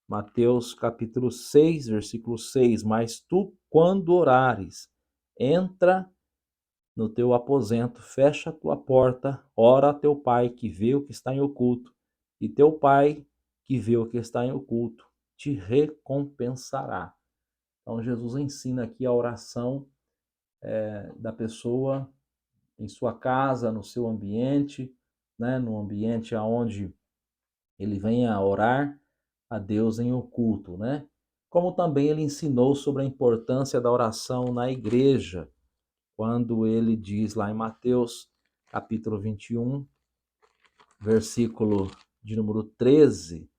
Mateus capítulo 6, versículo 6. Mas tu, quando orares, entra no teu aposento, fecha a tua porta, ora a teu pai que vê o que está em oculto, e teu pai que vê o que está em oculto te recompensará. Então Jesus ensina aqui a oração da pessoa em sua casa, no seu ambiente, né, no ambiente aonde ele venha orar a Deus em oculto, né? Como também ele ensinou sobre a importância da oração na igreja, quando ele diz lá em Mateus, capítulo 21, versículo de número 13,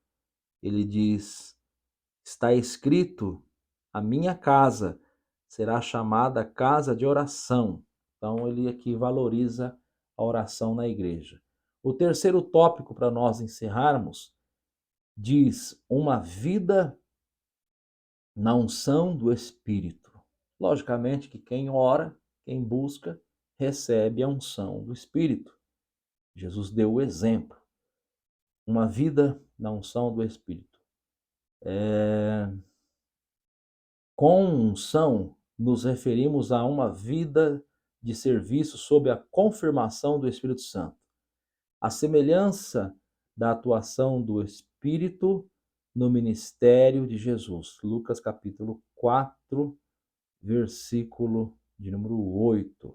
ele diz: está escrito, a minha casa será chamada casa de oração. Então, ele aqui valoriza a oração na igreja. O terceiro tópico para nós encerrarmos diz uma vida na unção do Espírito. Logicamente que quem ora, quem busca, recebe a unção do Espírito. Jesus deu o exemplo. Uma vida na unção do Espírito. Com unção, nos referimos a uma vida de serviço sob a confirmação do Espírito Santo. A semelhança da atuação do Espírito no ministério de Jesus. Lucas capítulo 4, versículo de número 8.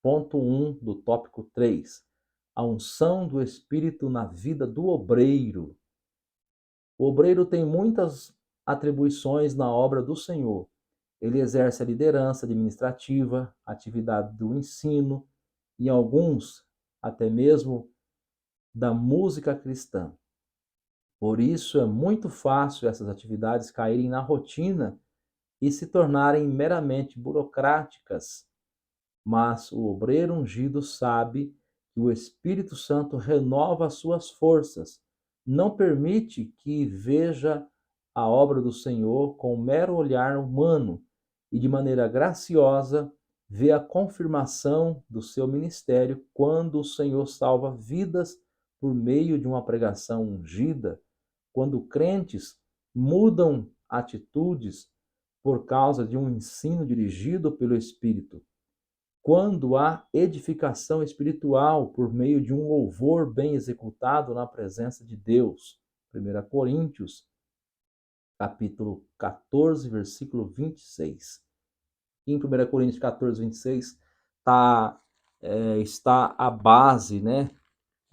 Ponto 1 do tópico 3. A unção do Espírito na vida do obreiro. O obreiro tem muitas atribuições na obra do Senhor. Ele exerce a liderança administrativa, a atividade do ensino e alguns até mesmo da música cristã. Por isso é muito fácil essas atividades caírem na rotina e se tornarem meramente burocráticas, mas o obreiro ungido sabe que o Espírito Santo renova as suas forças, não permite que veja a obra do Senhor com um mero olhar humano e, de maneira graciosa, vê a confirmação do seu ministério quando o Senhor salva vidas por meio de uma pregação ungida, quando crentes mudam atitudes por causa de um ensino dirigido pelo Espírito, quando há edificação espiritual por meio de um louvor bem executado na presença de Deus. 1 Coríntios, capítulo 14, versículo 26. Em 1 Coríntios 14, 26, está a base, né?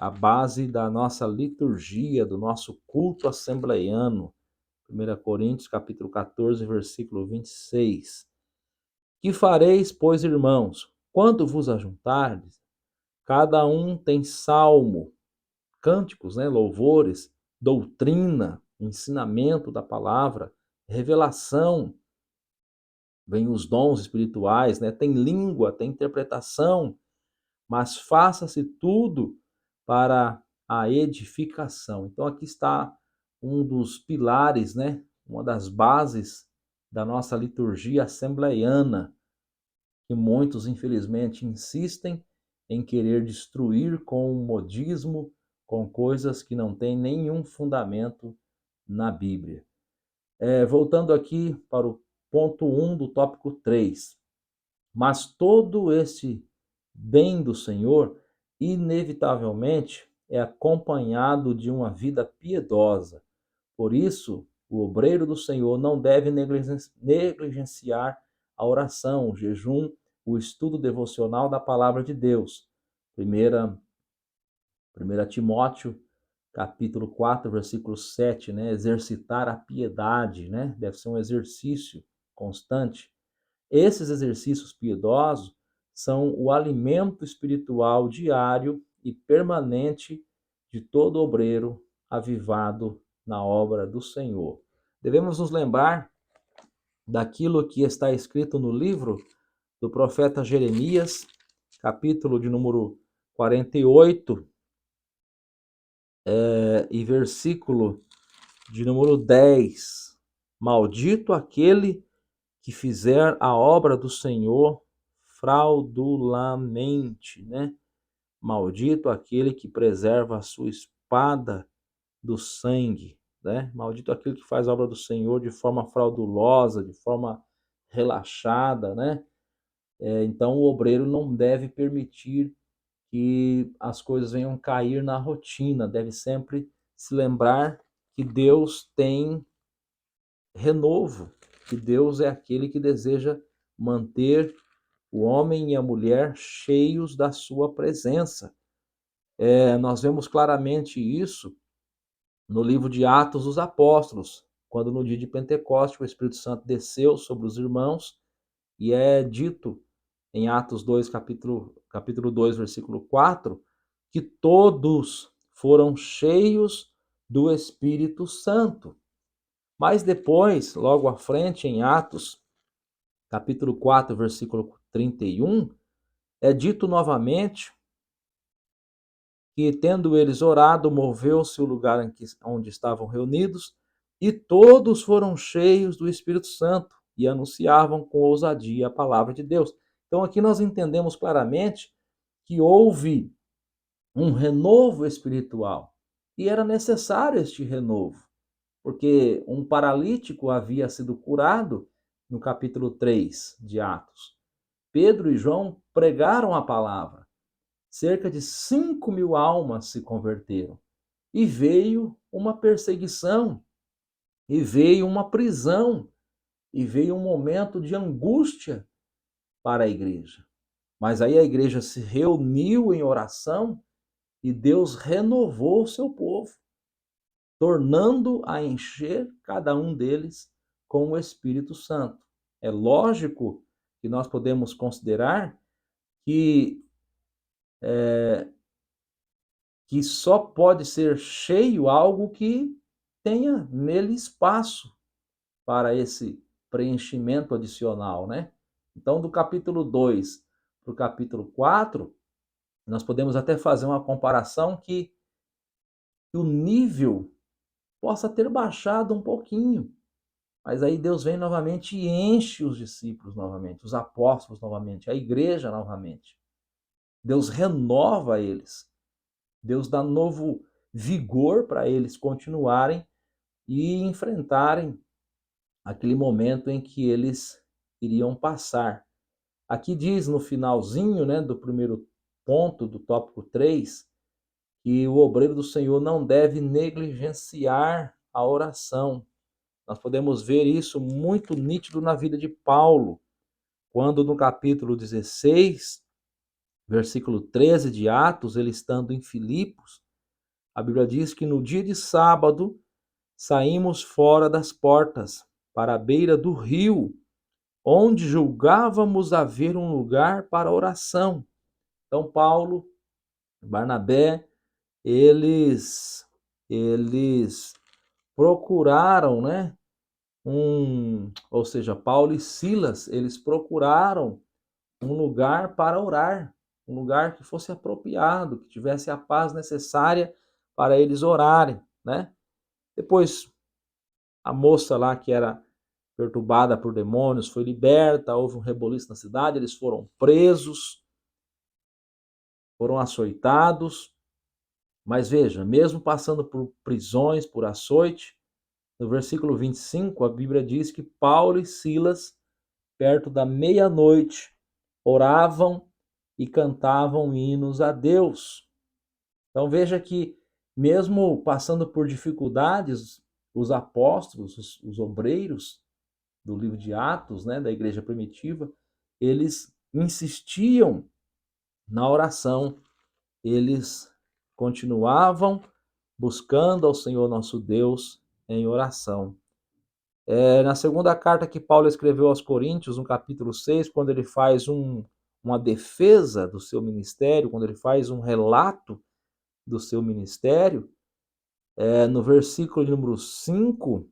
A base da nossa liturgia, do nosso culto assembleiano. 1 Coríntios, capítulo 14, versículo 26. Que fareis, pois, irmãos, quando vos ajuntardes? Cada um tem salmo, cânticos, né, louvores, doutrina, ensinamento da palavra, revelação, vem os dons espirituais, né, tem língua, tem interpretação, mas faça-se tudo para a edificação. Então aqui está um dos pilares, né, uma das bases da nossa liturgia assembleiana, que muitos, infelizmente, insistem em querer destruir com o modismo, com coisas que não têm nenhum fundamento na Bíblia. Voltando aqui para o ponto 1 do tópico 3. Mas todo esse bem do Senhor, inevitavelmente, é acompanhado de uma vida piedosa. Por isso, o obreiro do Senhor não deve negligenciar a oração, o jejum, o estudo devocional da palavra de Deus. 1 Timóteo, capítulo 4, versículo 7, né? Exercitar a piedade, né? Deve ser um exercício constante. Esses exercícios piedosos são o alimento espiritual diário e permanente de todo obreiro avivado na obra do Senhor. Devemos nos lembrar daquilo que está escrito no livro do profeta Jeremias, capítulo de número 48, e versículo de número 10. Maldito aquele que fizer a obra do Senhor fraudulamente, né? Maldito aquele que preserva a sua espada do sangue, né? Maldito aquele que faz a obra do Senhor de forma fraudulosa, de forma relaxada, né? Então o obreiro não deve permitir que as coisas venham cair na rotina, deve sempre se lembrar que Deus tem renovo, que Deus é aquele que deseja manter o homem e a mulher cheios da sua presença. Nós vemos claramente isso no livro de Atos dos Apóstolos, quando no dia de Pentecostes o Espírito Santo desceu sobre os irmãos e é dito em Atos 2, capítulo 2, versículo 4, que todos foram cheios do Espírito Santo. Mas depois, logo à frente, em Atos, capítulo 4, versículo 31, é dito novamente que, tendo eles orado, moveu-se o lugar onde estavam reunidos, e todos foram cheios do Espírito Santo e anunciavam com ousadia a palavra de Deus. Então aqui nós entendemos claramente que houve um renovo espiritual, e era necessário este renovo, porque um paralítico havia sido curado no capítulo 3 de Atos. Pedro e João pregaram a palavra. Cerca de 5.000 almas se converteram. E veio uma perseguição, e veio uma prisão, e veio um momento de angústia para a igreja. Mas aí a igreja se reuniu em oração e Deus renovou o seu povo, tornando a encher cada um deles com o Espírito Santo. É lógico que nós podemos considerar que que só pode ser cheio algo que tenha nele espaço para esse preenchimento adicional, né? Então, do capítulo 2 para o capítulo 4, nós podemos até fazer uma comparação que o nível possa ter baixado um pouquinho, mas aí Deus vem novamente e enche os discípulos novamente, os apóstolos novamente, a igreja novamente. Deus renova eles. Deus dá novo vigor para eles continuarem e enfrentarem aquele momento em que eles iriam passar. Aqui diz no finalzinho, né, do primeiro ponto do tópico 3, que o obreiro do Senhor não deve negligenciar a oração. Nós podemos ver isso muito nítido na vida de Paulo, quando no capítulo 16, versículo 13 de Atos, ele estando em Filipos, a Bíblia diz que no dia de sábado saímos fora das portas, para a beira do rio, onde julgávamos haver um lugar para oração. Então Paulo, Barnabé, eles procuraram, né, ou seja, Paulo e Silas, eles procuraram um lugar para orar, um lugar que fosse apropriado, que tivesse a paz necessária para eles orarem, né? Depois, a moça lá que era perturbada por demônios foi liberta, houve um reboliço na cidade, eles foram presos, foram açoitados, mas veja, mesmo passando por prisões, por açoite, no versículo 25, a Bíblia diz que Paulo e Silas, perto da meia-noite, oravam e cantavam hinos a Deus. Então veja que, mesmo passando por dificuldades, os apóstolos, os obreiros do livro de Atos, né, da igreja primitiva, eles insistiam na oração, eles continuavam buscando ao Senhor nosso Deus em oração. Na segunda carta que Paulo escreveu aos Coríntios, no capítulo 6, quando ele faz uma defesa do seu ministério, quando ele faz um relato do seu ministério, no versículo de número 5,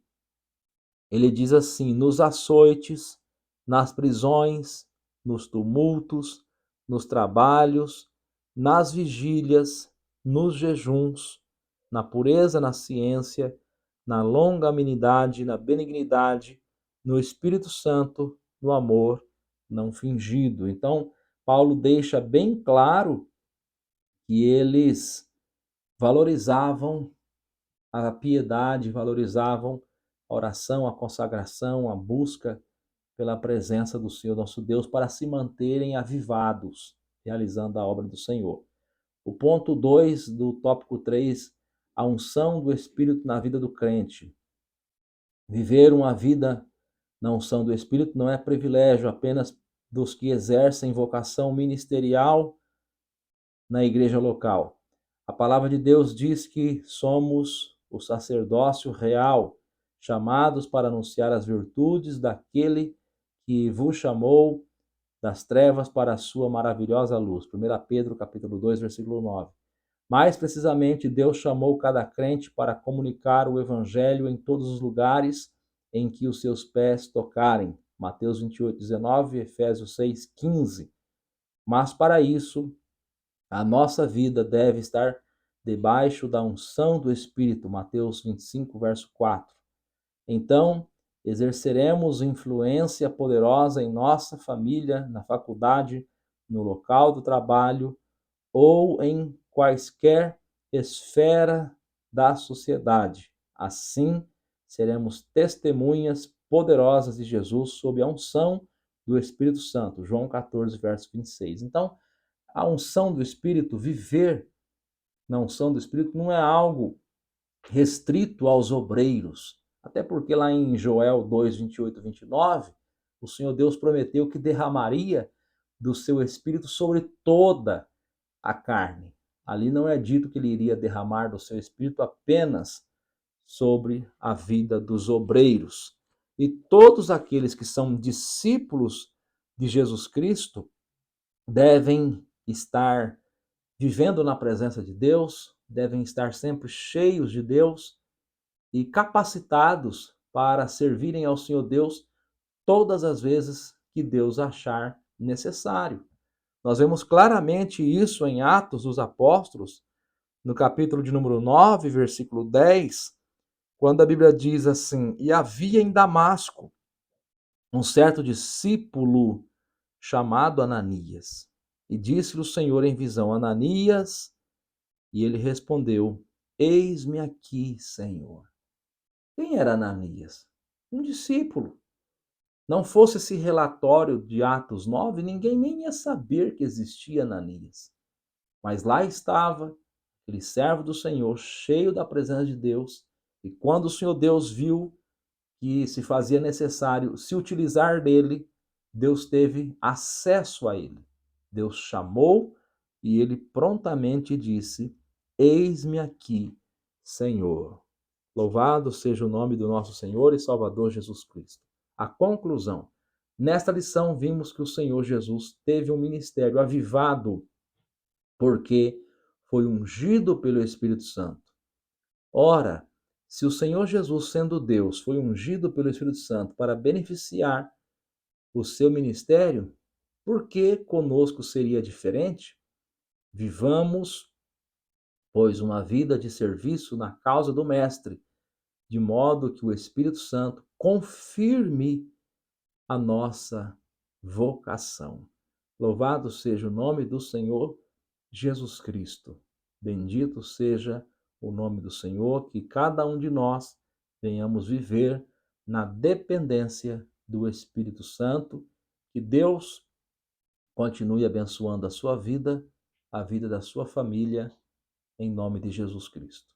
ele diz assim: nos açoites, nas prisões, nos tumultos, nos trabalhos, nas vigílias, nos jejuns, na pureza, na ciência, na longanimidade, na benignidade, no Espírito Santo, no amor não fingido. Então, Paulo deixa bem claro que eles valorizavam a piedade, valorizavam a oração, a consagração, a busca pela presença do Senhor nosso Deus para se manterem avivados, realizando a obra do Senhor. O ponto 2 do tópico 3, a unção do Espírito na vida do crente. Viver uma vida na unção do Espírito não é privilégio apenas dos que exercem vocação ministerial na igreja local. A palavra de Deus diz que somos o sacerdócio real, chamados para anunciar as virtudes daquele que vos chamou das trevas para a sua maravilhosa luz. 1 Pedro capítulo 2, versículo 9. Mais precisamente, Deus chamou cada crente para comunicar o evangelho em todos os lugares em que os seus pés tocarem. Mateus 28, 19, Efésios 6, 15. Mas para isso, a nossa vida deve estar debaixo da unção do Espírito. Mateus 25, verso 4. Então, exerceremos influência poderosa em nossa família, na faculdade, no local do trabalho ou em quaisquer esfera da sociedade. Assim, seremos testemunhas poderosas de Jesus sob a unção do Espírito Santo. João 14, verso 26. Então, a unção do Espírito, viver na unção do Espírito, não é algo restrito aos obreiros. Até porque lá em Joel 2, 28 e 29, o Senhor Deus prometeu que derramaria do seu Espírito sobre toda a carne. Ali não é dito que ele iria derramar do seu Espírito apenas sobre a vida dos obreiros. E todos aqueles que são discípulos de Jesus Cristo devem estar vivendo na presença de Deus, devem estar sempre cheios de Deus e capacitados para servirem ao Senhor Deus todas as vezes que Deus achar necessário. Nós vemos claramente isso em Atos dos Apóstolos, no capítulo de número 9, versículo 10, quando a Bíblia diz assim: e havia em Damasco um certo discípulo chamado Ananias. E disse-lhe o Senhor em visão: Ananias, e ele respondeu: eis-me aqui, Senhor. Quem era Ananias? Um discípulo. Não fosse esse relatório de Atos 9, ninguém nem ia saber que existia Ananias. Mas lá estava aquele servo do Senhor, cheio da presença de Deus, e quando o Senhor Deus viu que se fazia necessário se utilizar dele, Deus teve acesso a ele. Deus chamou e ele prontamente disse: eis-me aqui, Senhor. Louvado seja o nome do nosso Senhor e Salvador Jesus Cristo. A conclusão. Nesta lição vimos que o Senhor Jesus teve um ministério avivado porque foi ungido pelo Espírito Santo. Ora, se o Senhor Jesus, sendo Deus, foi ungido pelo Espírito Santo para beneficiar o seu ministério, por que conosco seria diferente? Vivamos, pois, uma vida de serviço na causa do Mestre, de modo que o Espírito Santo confirme a nossa vocação. Louvado seja o nome do Senhor Jesus Cristo. Bendito seja o nome do Senhor, que cada um de nós venhamos viver na dependência do Espírito Santo. Que Deus continue abençoando a sua vida, a vida da sua família, em nome de Jesus Cristo.